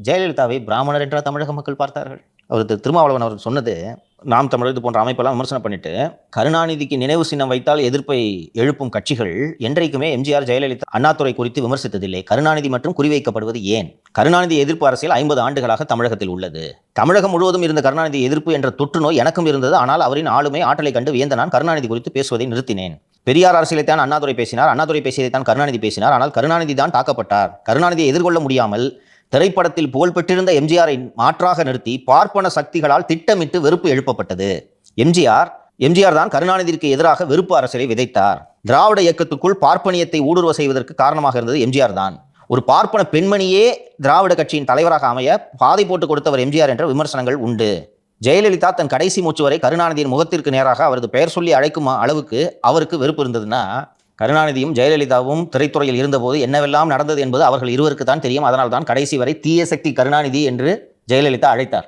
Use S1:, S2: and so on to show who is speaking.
S1: ஜெயலலிதாவை பிராமணர் என்றா தமிழக மக்கள் பார்த்தார்கள்? அவர் திருமாவளவன் அவர்கள் சொன்னது, நாம் தமிழர் இது போன்ற அமைப்பெல்லாம் விமர்சனம் பண்ணிட்டு, கருணாநிதிக்கு நினைவு சின்னம் வைத்தால் எதிர்ப்பை எழுப்பும் கட்சிகள் என்றைக்குமே எம்ஜிஆர், ஜெயலலிதா, அண்ணாதுரை குறித்து விமர்சித்ததில்லை. கருணாநிதி மற்றும் குறிவைக்கப்படுவது ஏன்? கருணாநிதி எதிர்ப்பு அரசியல் 50 ஆண்டுகளாக தமிழகத்தில் உள்ளது. தமிழகம் முழுவதும் இருந்த கருணாநிதி எதிர்ப்பு என்ற தொற்று நோய் எனக்கும் இருந்தது. ஆனால் அவரின் ஆளுமை, ஆற்றலை கண்டு வியந்த நான் கருணாநிதி குறித்து பேசுவதை நிறுத்தினேன். பெரியார் அரசியலைத்தான் அண்ணாதுரை பேசினார், அண்ணாதுரை பேசியதைத்தான் கருணாநிதி பேசினார். ஆனால் கருணாநிதி தான் தாக்கப்பட்டார். கருணாநிதியை எதிர்கொள்ள முடியாமல் திரைப்படத்தில் புகழ்பெற்றிருந்த எம்ஜிஆரை மாற்றாக நிறுத்தி பார்ப்பன சக்திகளால் திட்டமிட்டு வெறுப்பு எழுப்பப்பட்டது. எம்ஜிஆர் தான் கருணாநிதிக்கு எதிராக வெறுப்பு அரசியலை விதைத்தார். திராவிட இயக்கத்துக்குள் பார்ப்பனியத்தை ஊடுருவ செய்வதற்கு காரணமாக இருந்தது எம்ஜிஆர் தான். ஒரு பார்ப்பன பெண்மணியே திராவிட கட்சியின் தலைவராக அமைய பாதை போட்டு கொடுத்தவர் எம்ஜிஆர் என்ற விமர்சனங்கள் உண்டு. ஜெயலலிதா தன் கடைசி மூச்சு வரை கருணாநிதியின் முகத்திற்கு நேராக அவரது பெயர் சொல்லி அழைக்கும் அளவுக்கு அவருக்கு வெறுப்பு இருந்ததுன்னா, கருணாநிதியும் ஜெயலலிதாவும் திரைத்துறையில் இருந்தபோது என்னவெல்லாம் நடந்தது என்பது அவர்கள் இருவருக்கு தான் தெரியும். அதனால் தான் கடைசி வரை தீய சக்தி கருணாநிதி என்று ஜெயலலிதா அழைத்தார்.